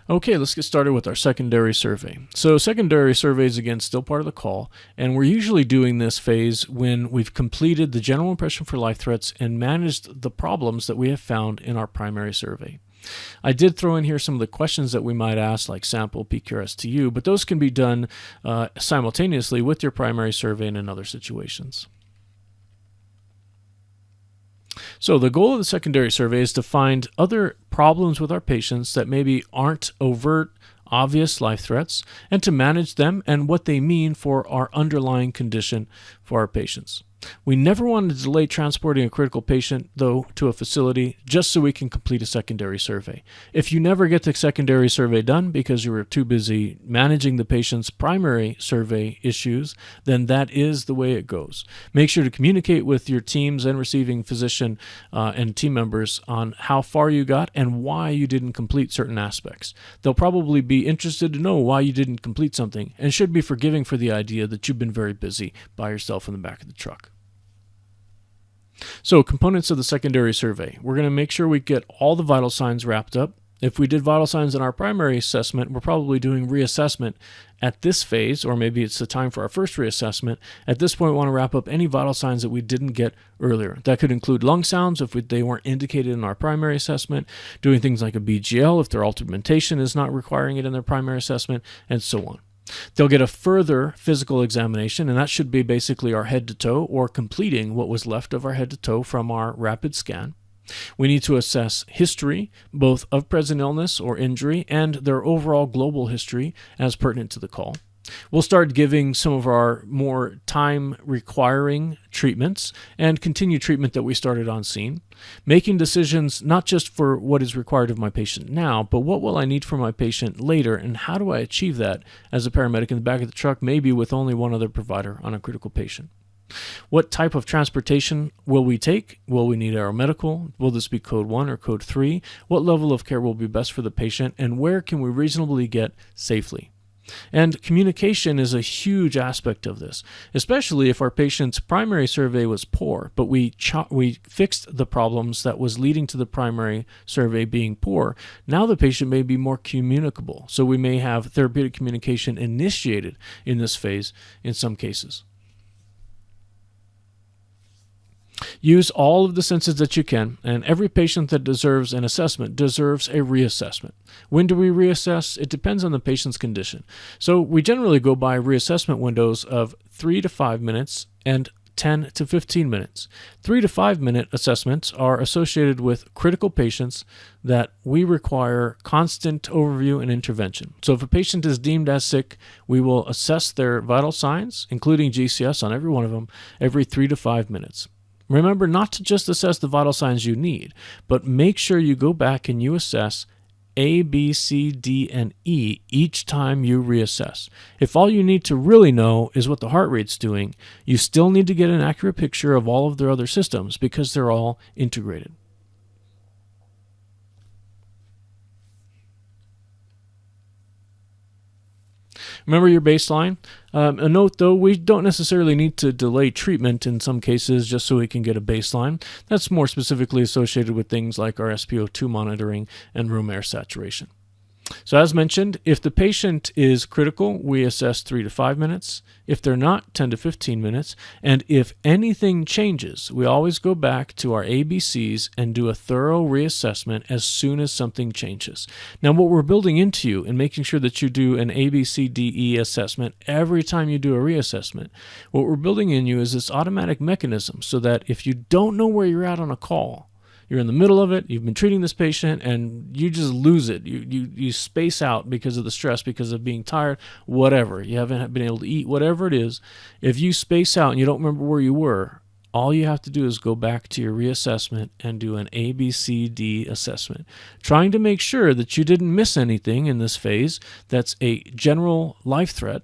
Okay, let's get started with our secondary survey. So secondary survey is again still part of the call, and we're usually doing this phase when we've completed the general impression for life threats and managed the problems that we have found in our primary survey. I did throw in here some of the questions that we might ask, like sample, PQRSTU, but those can be done simultaneously with your primary survey and in other situations. So the goal of the secondary survey is to find other problems with our patients that maybe aren't overt, obvious life threats, and to manage them and what they mean for our underlying condition for our patients. We never want to delay transporting a critical patient, though, to a facility just so we can complete a secondary survey. If you never get the secondary survey done because you were too busy managing the patient's primary survey issues, then that is the way it goes. Make sure to communicate with your teams and receiving physician and team members on how far you got and why you didn't complete certain aspects. They'll probably be interested to know why you didn't complete something and should be forgiving for the idea that you've been very busy by yourself in the back of the truck. So components of the secondary survey. We're going to make sure we get all the vital signs wrapped up. If we did vital signs in our primary assessment, we're probably doing reassessment at this phase, or maybe it's the time for our first reassessment. At this point, we want to wrap up any vital signs that we didn't get earlier. That could include lung sounds if they weren't indicated in our primary assessment, doing things like a BGL if their altered mentation is not requiring it in their primary assessment, and so on. They'll get a further physical examination, and that should be basically our head to toe or completing what was left of our head to toe from our rapid scan. We need to assess history, both of present illness or injury and their overall global history as pertinent to the call. We'll start giving some of our more time-requiring treatments and continue treatment that we started on scene, making decisions not just for what is required of my patient now, but what will I need from my patient later, and how do I achieve that as a paramedic in the back of the truck, maybe with only one other provider on a critical patient. What type of transportation will we take? Will we need aeromedical? Will this be code 1 or code 3? What level of care will be best for the patient, and where can we reasonably get safely? And communication is a huge aspect of this, especially if our patient's primary survey was poor, but we fixed the problems that was leading to the primary survey being poor. Now the patient may be more communicable, so we may have therapeutic communication initiated in this phase in some cases. Use all of the senses that you can, and every patient that deserves an assessment deserves a reassessment. When do we reassess? It depends on the patient's condition. So we generally go by reassessment windows of 3 to 5 minutes and 10 to 15 minutes. 3 to 5 minute assessments are associated with critical patients that we require constant overview and intervention. So if a patient is deemed as sick, we will assess their vital signs, including GCS on every one of them, every 3 to 5 minutes. Remember not to just assess the vital signs you need, but make sure you go back and you assess A, B, C, D, and E each time you reassess. If all you need to really know is what the heart rate's doing, you still need to get an accurate picture of all of their other systems because they're all integrated. Remember your baseline. A note though, we don't necessarily need to delay treatment in some cases just so we can get a baseline. That's more specifically associated with things like our SpO2 monitoring and room air saturation. So as mentioned, if the patient is critical, we assess 3 to 5 minutes. If they're not, 10 to 15 minutes. And if anything changes, we always go back to our ABCs and do a thorough reassessment as soon as something changes. Now, what we're building into you and making sure that you do an ABCDE assessment every time you do a reassessment, what we're building in you is this automatic mechanism so that if you don't know where you're at on a call, you're in the middle of it, you've been treating this patient, and you just lose it. You space out because of the stress, because of being tired, whatever. You haven't been able to eat, whatever it is. If you space out and you don't remember where you were, all you have to do is go back to your reassessment and do an ABCD assessment, trying to make sure that you didn't miss anything in this phase that's a general life threat,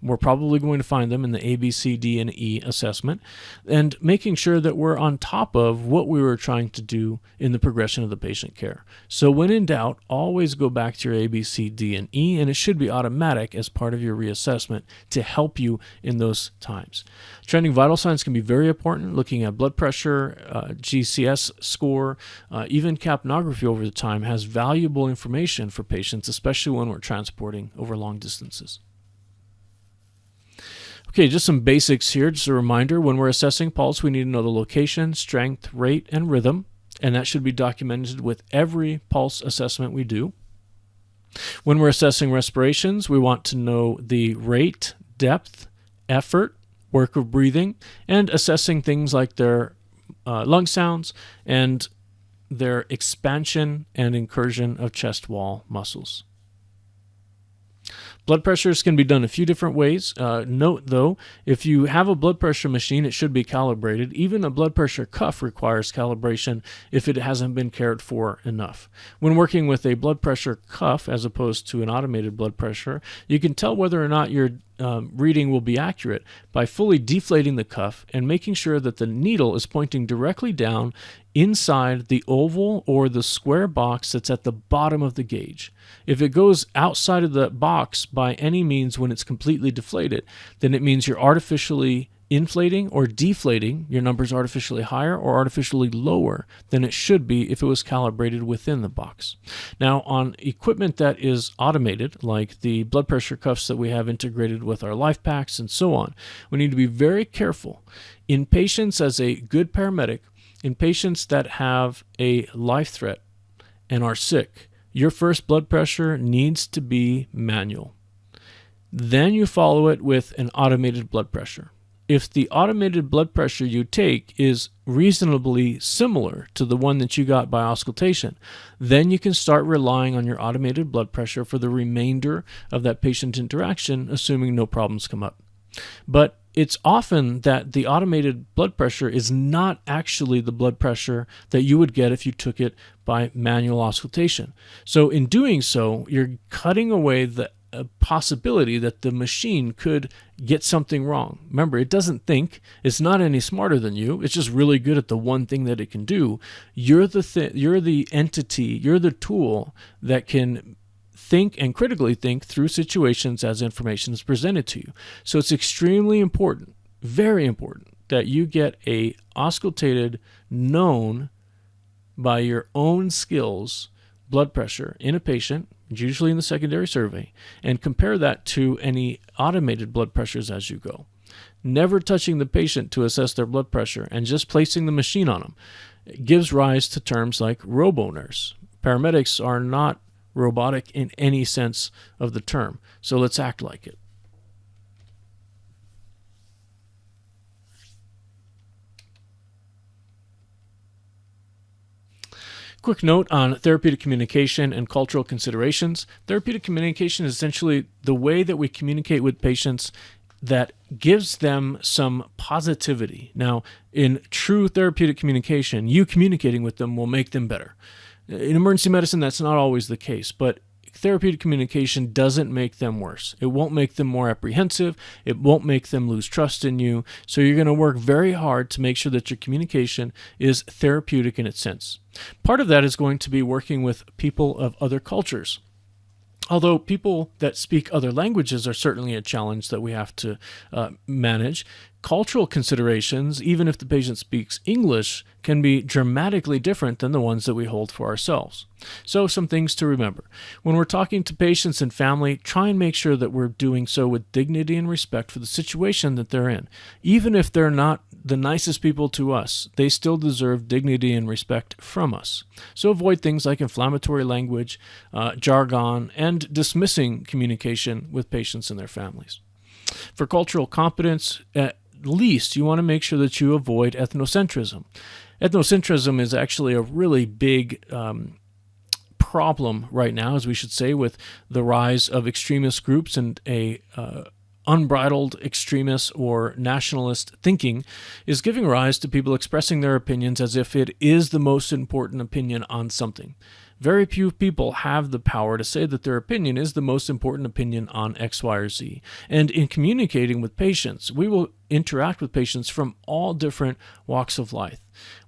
We're probably going to find them in the A, B, C, D, and E assessment, and making sure that we're on top of what we were trying to do in the progression of the patient care. So when in doubt, always go back to your A, B, C, D, and E, and it should be automatic as part of your reassessment to help you in those times. Trending vital signs can be very important, looking at blood pressure, GCS score, even capnography over the time has valuable information for patients, especially when we're transporting over long distances. Okay, just some basics here. Just a reminder, when we're assessing pulse, we need to know the location, strength, rate, and rhythm, and that should be documented with every pulse assessment we do. When we're assessing respirations, we want to know the rate, depth, effort, work of breathing, and assessing things like their lung sounds and their expansion and incursion of chest wall muscles. Blood pressures can be done a few different ways. Note, though, if you have a blood pressure machine, it should be calibrated. Even a blood pressure cuff requires calibration if it hasn't been cared for enough. When working with a blood pressure cuff as opposed to an automated blood pressure, you can tell whether or not your reading will be accurate by fully deflating the cuff and making sure that the needle is pointing directly down inside the oval or the square box that's at the bottom of the gauge. If it goes outside of the box by any means when it's completely deflated, then it means you're artificially inflating or deflating, your number's artificially higher or artificially lower than it should be if it was calibrated within the box. Now, on equipment that is automated, like the blood pressure cuffs that we have integrated with our life packs and so on, we need to be very careful. In patients, as a good paramedic, in patients that have a life threat and are sick, your first blood pressure needs to be manual. Then you follow it with an automated blood pressure. If the automated blood pressure you take is reasonably similar to the one that you got by auscultation, then you can start relying on your automated blood pressure for the remainder of that patient interaction, assuming no problems come up. But it's often that the automated blood pressure is not actually the blood pressure that you would get if you took it by manual auscultation. So in doing so, you're cutting away the possibility that the machine could get something wrong. Remember, it doesn't think. It's not any smarter than you. It's just really good at the one thing that it can do. You're the entity, you're the tool that can think and critically think through situations as information is presented to you. So it's extremely important, very important, that you get a auscultated, known by your own skills, blood pressure in a patient, usually in the secondary survey, and compare that to any automated blood pressures as you go. Never touching the patient to assess their blood pressure and just placing the machine on them gives rise to terms like robo-nurse. Paramedics are not robotic in any sense of the term, so let's act like it. Quick note on therapeutic communication and cultural considerations. Therapeutic communication is essentially the way that we communicate with patients that gives them some positivity. Now, in true therapeutic communication, you communicating with them will make them better. In emergency medicine, that's not always the case, but therapeutic communication doesn't make them worse. It won't make them more apprehensive. It won't make them lose trust in you. So you're going to work very hard to make sure that your communication is therapeutic in its sense. Part of that is going to be working with people of other cultures. Although people that speak other languages are certainly a challenge that we have to manage, cultural considerations, even if the patient speaks English, can be dramatically different than the ones that we hold for ourselves. So some things to remember. When we're talking to patients and family, try and make sure that we're doing so with dignity and respect for the situation that they're in. Even if they're not the nicest people to us, they still deserve dignity and respect from us. So avoid things like inflammatory language, jargon, and dismissing communication with patients and their families. For cultural competence, at least you want to make sure that you avoid ethnocentrism. Ethnocentrism is actually a really big problem right now, as we should say, with the rise of extremist groups and a unbridled extremist or nationalist thinking is giving rise to people expressing their opinions as if it is the most important opinion on something. Very few people have the power to say that their opinion is the most important opinion on X, Y, or Z. And in communicating with patients, we will interact with patients from all different walks of life.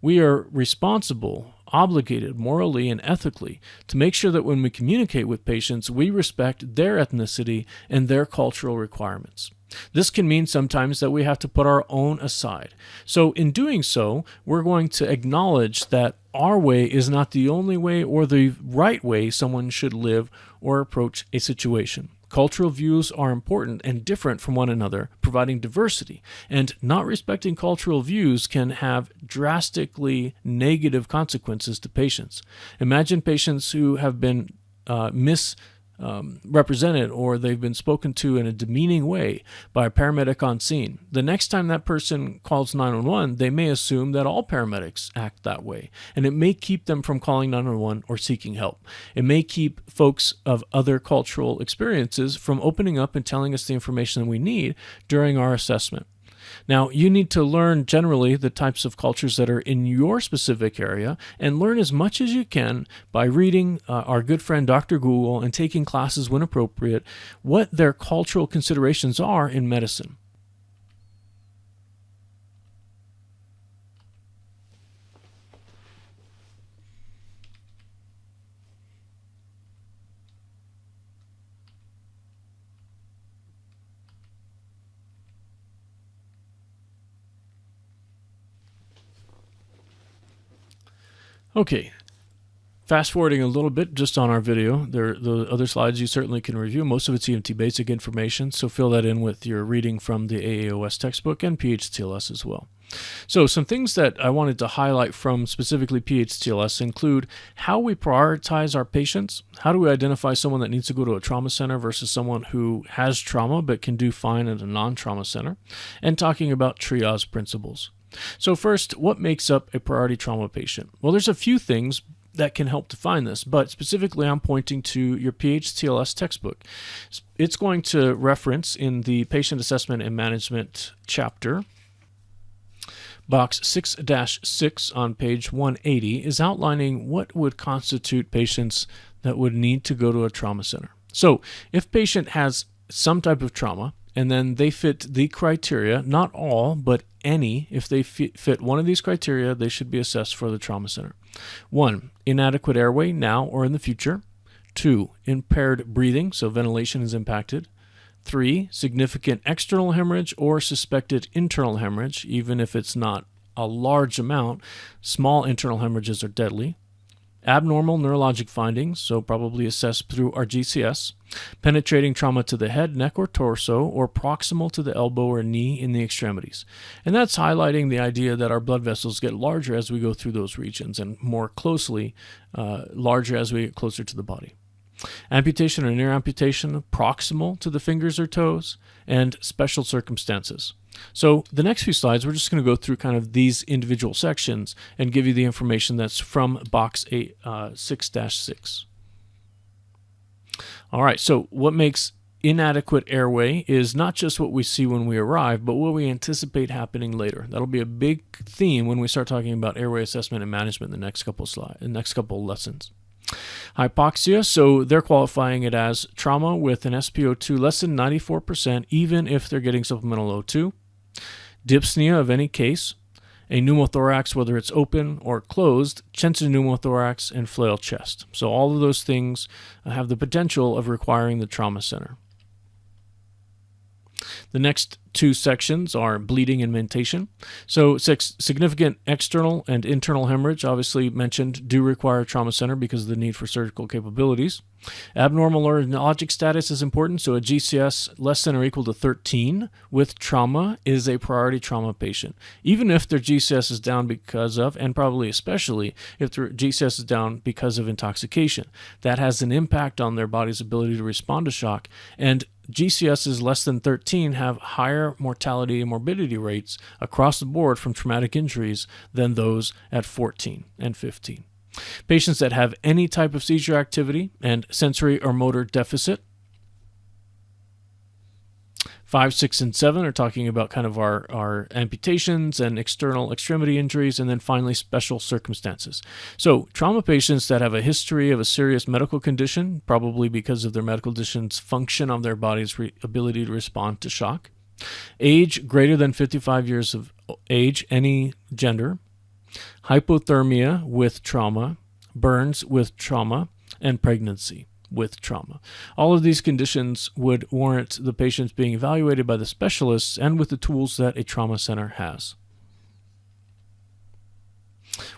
We are responsible, obligated morally and ethically to make sure that when we communicate with patients, we respect their ethnicity and their cultural requirements. This can mean sometimes that we have to put our own aside. So in doing so, we're going to acknowledge that our way is not the only way or the right way someone should live or approach a situation. Cultural views are important and different from one another, providing diversity, and not respecting cultural views can have drastically negative consequences to patients. Imagine patients who have been misrepresented or they've been spoken to in a demeaning way by a paramedic on scene. The next time that person calls 911, they may assume that all paramedics act that way, and it may keep them from calling 911 or seeking help. It may keep folks of other cultural experiences from opening up and telling us the information we need during our assessment. Now, you need to learn generally the types of cultures that are in your specific area and learn as much as you can by reading our good friend Dr. Google and taking classes when appropriate, what their cultural considerations are in medicine. Okay, fast forwarding a little bit just on our video, the other slides you certainly can review. Most of it's EMT basic information, so fill that in with your reading from the AAOS textbook and PHTLS as well. So some things that I wanted to highlight from specifically PHTLS include how we prioritize our patients. How do we identify someone that needs to go to a trauma center versus someone who has trauma but can do fine at a non-trauma center, and talking about triage principles. So first, what makes up a priority trauma patient? Well, there's a few things that can help define this, but specifically I'm pointing to your PHTLS textbook. It's going to reference in the Patient Assessment and Management chapter, box 6-6 on page 180 is outlining what would constitute patients that would need to go to a trauma center. So if patient has some type of trauma, and then they fit the criteria, not all, but any. If they fit one of these criteria, they should be assessed for the trauma center. 1, inadequate airway now or in the future. 2, impaired breathing, so ventilation is impacted. 3, significant external hemorrhage or suspected internal hemorrhage, even if it's not a large amount. Small internal hemorrhages are deadly. Abnormal neurologic findings, so probably assessed through our GCS. Penetrating trauma to the head, neck, or torso, or proximal to the elbow or knee in the extremities. And that's highlighting the idea that our blood vessels get larger as we go through those regions and more closely larger as we get closer to the body. Amputation or near amputation, proximal to the fingers or toes, and special circumstances. So the next few slides, we're just going to go through kind of these individual sections and give you the information that's from box 6-6. All right, so what makes inadequate airway is not just what we see when we arrive, but what we anticipate happening later. That'll be a big theme when we start talking about airway assessment and management in the next couple lessons. Hypoxia, so they're qualifying it as trauma with an SpO2 less than 94%, even if they're getting supplemental O2. Dyspnea of any case, a pneumothorax, whether it's open or closed, chest pneumothorax, and flail chest. So all of those things have the potential of requiring the trauma center. The next two sections are bleeding and mentation. So significant external and internal hemorrhage, obviously mentioned, do require a trauma center because of the need for surgical capabilities. Abnormal neurologic status is important, so a GCS less than or equal to 13 with trauma is a priority trauma patient. Even if their GCS is down because of, and probably especially if their GCS is down because of intoxication, that has an impact on their body's ability to respond to shock, and GCSs less than 13 have higher mortality and morbidity rates across the board from traumatic injuries than those at 14 and 15. Patients that have any type of seizure activity and sensory or motor deficit. 5, 6, and 7 are talking about kind of our amputations and external extremity injuries, and then finally special circumstances. So trauma patients that have a history of a serious medical condition, probably because of their medical condition's function of their body's ability to respond to shock. Age greater than 55 years of age, any gender. Hypothermia with trauma, burns with trauma, and pregnancy with trauma. All of these conditions would warrant the patients being evaluated by the specialists and with the tools that a trauma center has.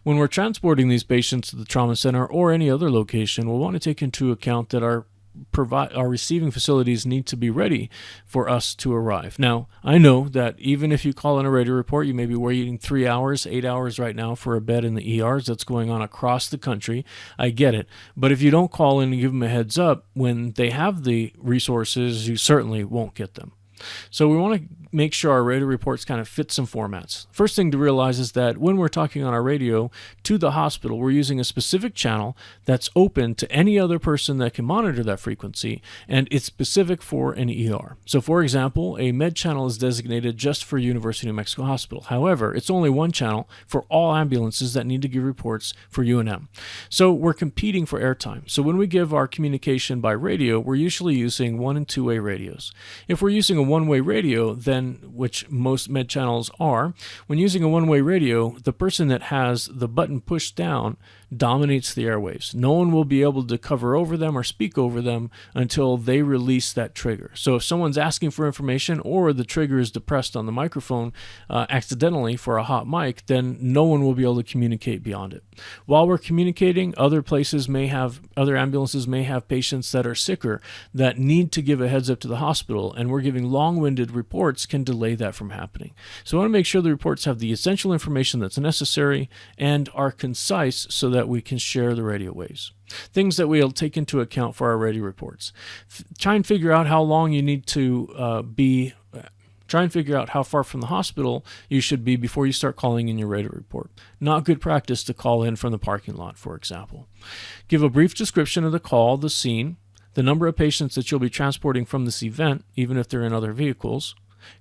When we're transporting these patients to the trauma center or any other location, we'll want to take into account that our receiving facilities need to be ready for us to arrive. Now, I know that even if you call in a radio report, you may be waiting 3 hours, 8 hours right now for a bed in the ERs. That's going on across the country. I get it. But if you don't call in and give them a heads up when they have the resources, you certainly won't get them. So we want to make sure our radio reports kind of fit some formats. First thing to realize is that when we're talking on our radio to the hospital, we're using a specific channel that's open to any other person that can monitor that frequency, and it's specific for an ER. So for example, a med channel is designated just for University of New Mexico Hospital. However, it's only one channel for all ambulances that need to give reports for UNM. So we're competing for airtime. So when we give our communication by radio, we're usually using 1- and 2-way radios. If we're using a one-way radio, then, which most med channels are, when using a one-way radio, the person that has the button pushed down dominates the airwaves. No one will be able to cover over them or speak over them until they release that trigger. So if someone's asking for information or the trigger is depressed on the microphone accidentally for a hot mic, then no one will be able to communicate beyond it. While we're communicating, other ambulances may have patients that are sicker that need to give a heads up to the hospital, and we're giving long-winded reports can delay that from happening. So we want to make sure the reports have the essential information that's necessary and are concise so that we can share the radio waves. Things that we'll take into account for our radio reports. Try and figure out how long you need to Try and figure out how far from the hospital you should be before you start calling in your radio report. Not good practice to call in from the parking lot, for example. Give a brief description of the call, the scene, the number of patients that you'll be transporting from this event, even if they're in other vehicles,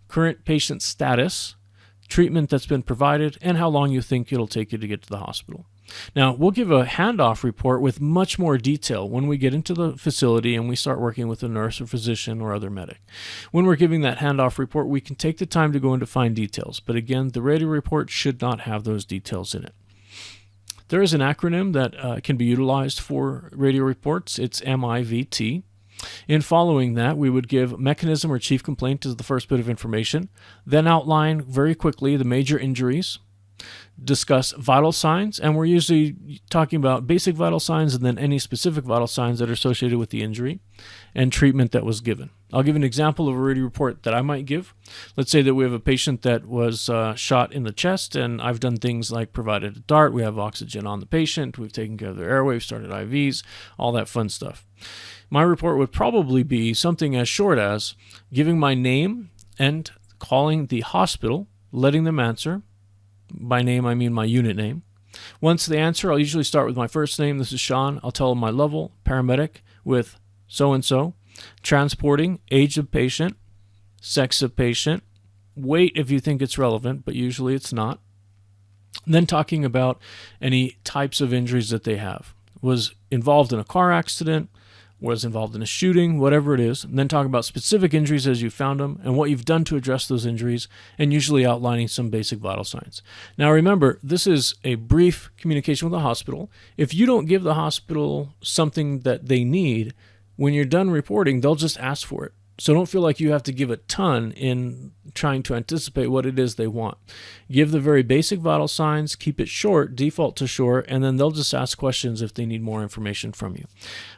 current patient status, treatment that's been provided, and how long you think it'll take you to get to the hospital. Now, we'll give a handoff report with much more detail when we get into the facility and we start working with a nurse or physician or other medic. When we're giving that handoff report, we can take the time to go into fine details. But again, the radio report should not have those details in it. There is an acronym that can be utilized for radio reports. It's MIVT. In following that, we would give mechanism or chief complaint as the first bit of information, then outline very quickly the major injuries, discuss vital signs, and we're usually talking about basic vital signs and then any specific vital signs that are associated with the injury, and treatment that was given. I'll give an example of a radio report that I might give. Let's say that we have a patient that was shot in the chest, and I've done things like provided a dart, we have oxygen on the patient, we've taken care of their airwaves, started IVs, all that fun stuff. My report would probably be something as short as giving my name and calling the hospital, letting them answer. By name, I mean my unit name. Once they answer, I'll usually start with my first name. This is Sean. I'll tell them my level, paramedic with so-and-so, transporting, age of patient, sex of patient, weight if you think it's relevant, but usually it's not. And then talking about any types of injuries that they have. Was involved in a car accident, was involved in a shooting, whatever it is, and then talk about specific injuries as you found them and what you've done to address those injuries, and usually outlining some basic vital signs. Now remember, this is a brief communication with the hospital. If you don't give the hospital something that they need, when you're done reporting, they'll just ask for it. So don't feel like you have to give a ton in trying to anticipate what it is they want. Give the very basic vital signs, keep it short, default to short, and then they'll just ask questions if they need more information from you.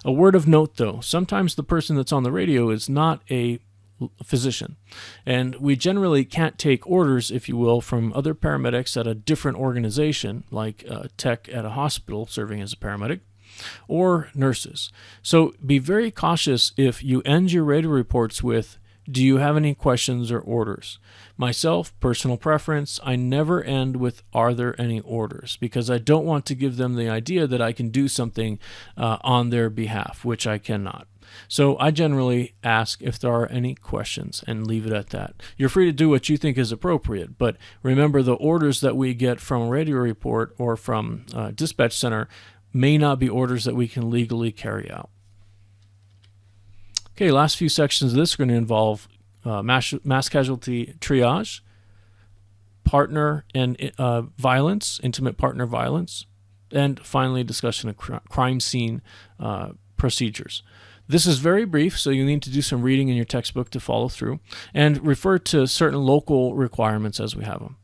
A word of note though, sometimes the person that's on the radio is not a physician, and we generally can't take orders, if you will, from other paramedics at a different organization, like a tech at a hospital serving as a paramedic, or nurses. So be very cautious if you end your radio reports with, do you have any questions or orders? Myself, personal preference, I never end with, are there any orders? Because I don't want to give them the idea that I can do something on their behalf, which I cannot. So I generally ask if there are any questions and leave it at that. You're free to do what you think is appropriate, but remember the orders that we get from a radio report or from dispatch center may not be orders that we can legally carry out. Okay, last few sections of this are going to involve mass casualty triage, partner and violence, intimate partner violence, and finally discussion of crime scene procedures. This is very brief, so you need to do some reading in your textbook to follow through, and refer to certain local requirements as we have them.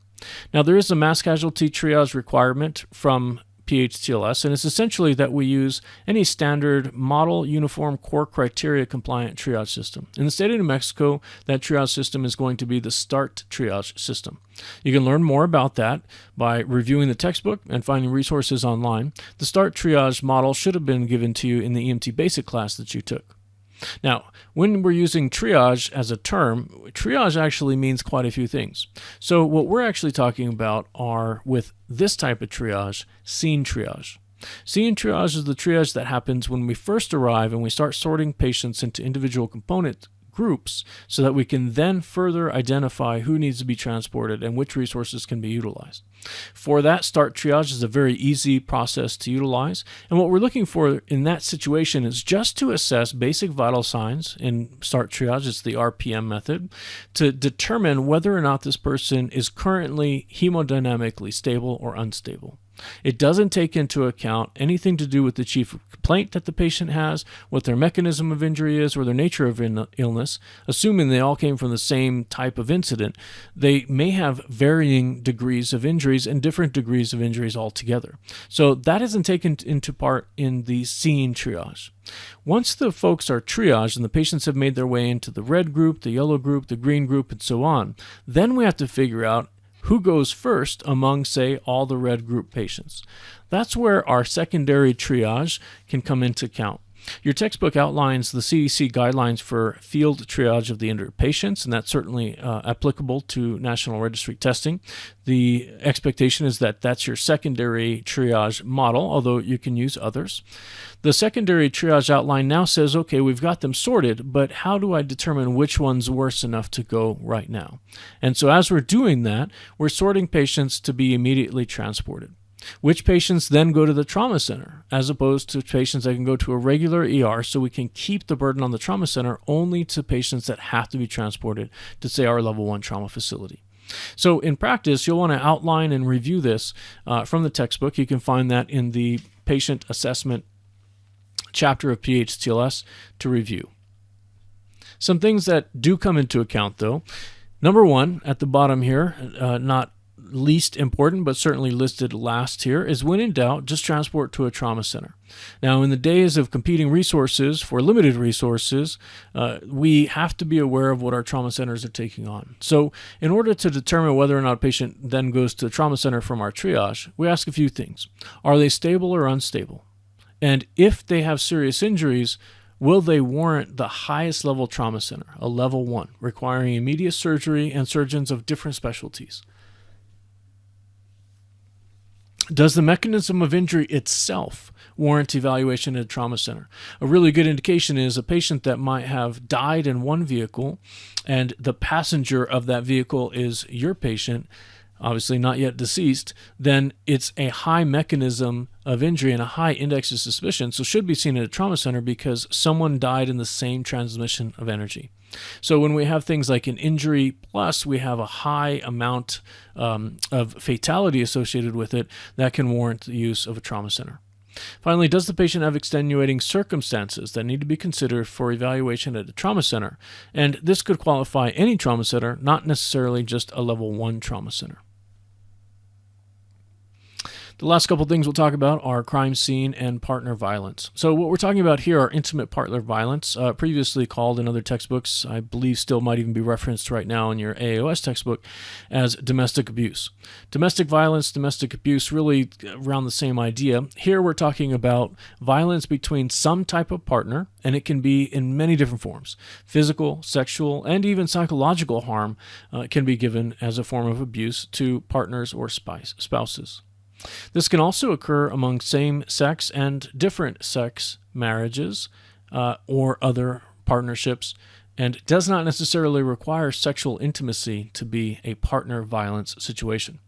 Now, there is a mass casualty triage requirement from PHTLS, and it's essentially that we use any standard model uniform core criteria compliant triage system. In the state of New Mexico, that triage system is going to be the START triage system. You can learn more about that by reviewing the textbook and finding resources online. The START triage model should have been given to you in the EMT basic class that you took. Now, when we're using triage as a term, triage actually means quite a few things. So what we're actually talking about are, with this type of triage, scene triage. Scene triage is the triage that happens when we first arrive and we start sorting patients into individual component groups so that we can then further identify who needs to be transported and which resources can be utilized. For that, START triage is a very easy process to utilize, and what we're looking for in that situation is just to assess basic vital signs. In START triage, it's the RPM method, to determine whether or not this person is currently hemodynamically stable or unstable. It doesn't take into account anything to do with the chief complaint that the patient has, what their mechanism of injury is, or their nature of illness. Assuming they all came from the same type of incident, they may have varying degrees of injuries and different degrees of injuries altogether. So that isn't taken into part in the scene triage. Once the folks are triaged and the patients have made their way into the red group, the yellow group, the green group, and so on, then we have to figure out who goes first among, say, all the red group patients. That's where our secondary triage can come into account. Your textbook outlines the CDC guidelines for field triage of the injured patients, and that's certainly applicable to National Registry testing. The expectation is that that's your secondary triage model, although you can use others. The secondary triage outline now says, okay, we've got them sorted, but how do I determine which one's worse enough to go right now? And so as we're doing that, we're sorting patients to be immediately transported. Which patients then go to the trauma center, as opposed to patients that can go to a regular ER, so we can keep the burden on the trauma center only to patients that have to be transported to, say, our level 1 trauma facility. So in practice, you'll want to outline and review this from the textbook. You can find that in the patient assessment chapter of PHTLS to review. Some things that do come into account, though. Number one, at the bottom here, not least important, but certainly listed last here, is when in doubt, just transport to a trauma center. Now, in the days of competing resources for limited resources, we have to be aware of what our trauma centers are taking on. So in order to determine whether or not a patient then goes to the trauma center from our triage, we ask a few things. Are they stable or unstable? And if they have serious injuries, will they warrant the highest level trauma center, a level 1, requiring immediate surgery and surgeons of different specialties? Does the mechanism of injury itself warrant evaluation at a trauma center? A really good indication is a patient that might have died in one vehicle and the passenger of that vehicle is your patient, obviously not yet deceased, then it's a high mechanism of injury and a high index of suspicion, so should be seen at a trauma center because someone died in the same transmission of energy. So when we have things like an injury plus we have a high amount of fatality associated with it, that can warrant the use of a trauma center. Finally, does the patient have extenuating circumstances that need to be considered for evaluation at a trauma center? And this could qualify any trauma center, not necessarily just a level 1 trauma center. The last couple things we'll talk about are crime scene and partner violence. So what we're talking about here are intimate partner violence, previously called in other textbooks, I believe still might even be referenced right now in your AAOS textbook, as domestic abuse. Domestic violence, domestic abuse, really around the same idea. Here we're talking about violence between some type of partner, and it can be in many different forms. Physical, sexual, and even psychological harm can be given as a form of abuse to partners or spouses. This can also occur among same-sex and different-sex marriages, or other partnerships, and does not necessarily require sexual intimacy to be a partner violence situation.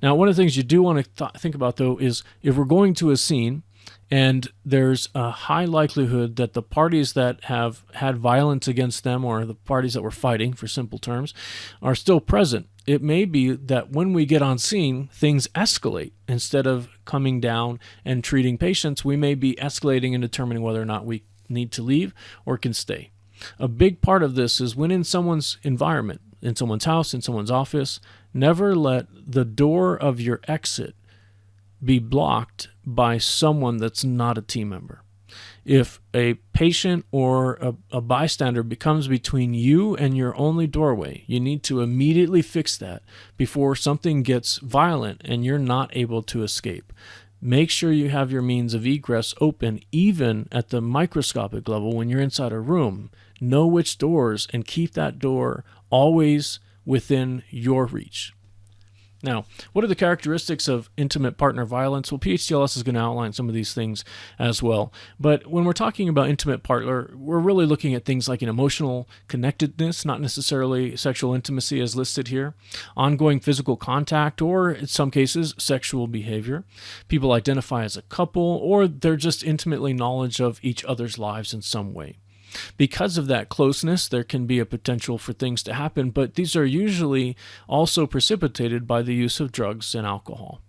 Now, one of the things you do want to think about, though, is if we're going to a scene and there's a high likelihood that the parties that have had violence against them, or the parties that were fighting, for simple terms, are still present, it may be that when we get on scene, things escalate. Instead of coming down and treating patients, we may be escalating and determining whether or not we need to leave or can stay. A big part of this is when in someone's environment, in someone's house, in someone's office, never let the door of your exit be blocked by someone that's not a team member. If a patient or a bystander becomes between you and your only doorway, you need to immediately fix that before something gets violent and you're not able to escape. Make sure you have your means of egress open, even at the microscopic level when you're inside a room. Know which doors and keep that door always within your reach. Now, what are the characteristics of intimate partner violence? Well, PHTLS is going to outline some of these things as well. But when we're talking about intimate partner, we're really looking at things like an emotional connectedness, not necessarily sexual intimacy as listed here, ongoing physical contact, or in some cases, sexual behavior. People identify as a couple, or they're just intimately knowledge of each other's lives in some way. Because of that closeness, there can be a potential for things to happen, but these are usually also precipitated by the use of drugs and alcohol.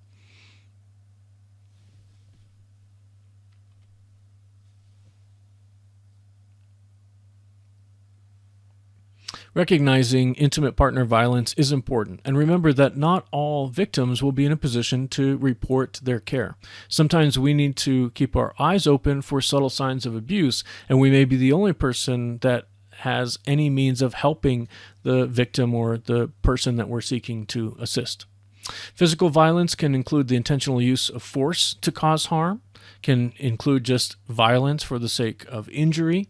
Recognizing intimate partner violence is important, and remember that not all victims will be in a position to report their care. Sometimes we need to keep our eyes open for subtle signs of abuse, and we may be the only person that has any means of helping the victim or the person that we're seeking to assist. Physical violence can include the intentional use of force to cause harm, can include just violence for the sake of injury.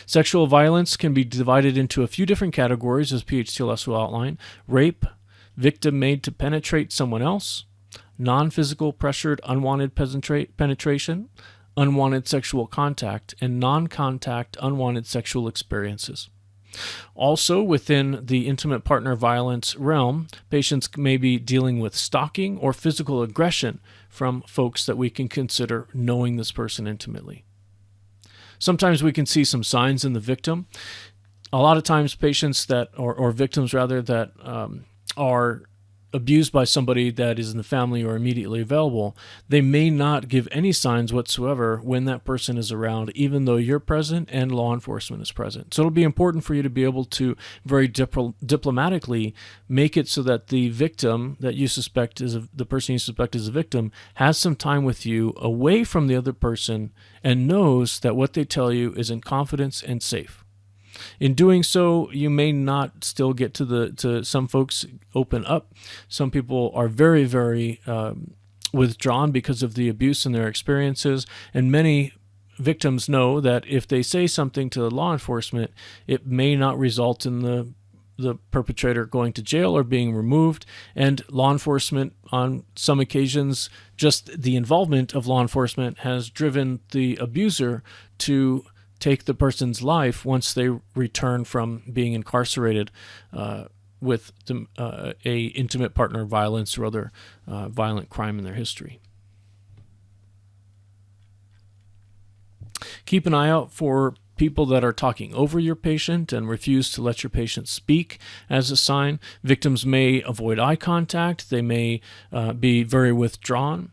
Sexual violence can be divided into a few different categories, as PHTLS will outline: rape, victim made to penetrate someone else, non-physical pressured unwanted penetration, unwanted sexual contact, and non-contact unwanted sexual experiences. Also, within the intimate partner violence realm, patients may be dealing with stalking or physical aggression from folks that we can consider knowing this person intimately. Sometimes we can see some signs in the victim. A lot of times patients that, or victims rather, that are abused by somebody that is in the family or immediately available, they may not give any signs whatsoever when that person is around, even though you're present and law enforcement is present. So it'll be important for you to be able to very diplomatically make it so that the victim that you suspect is the person you suspect is a victim has some time with you away from the other person and knows that what they tell you is in confidence and safe. In doing so, you may not still get to some folks open up. Some people are very, very withdrawn because of the abuse in their experiences, and many victims know that if they say something to law enforcement, it may not result in the perpetrator going to jail or being removed, and law enforcement on some occasions, just the involvement of law enforcement has driven the abuser to take the person's life once they return from being incarcerated with a intimate partner violence or other violent crime in their history. Keep an eye out for people that are talking over your patient and refuse to let your patient speak as a sign. Victims may avoid eye contact. They may be very withdrawn,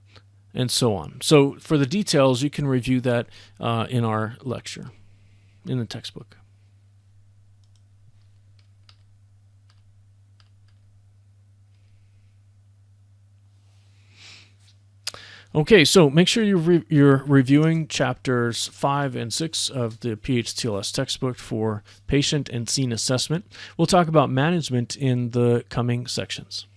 and so on. So for the details, you can review that in our lecture, in the textbook. Okay, so make sure you're reviewing chapters 5 and 6 of the PHTLS textbook for patient and scene assessment. We'll talk about management in the coming sections.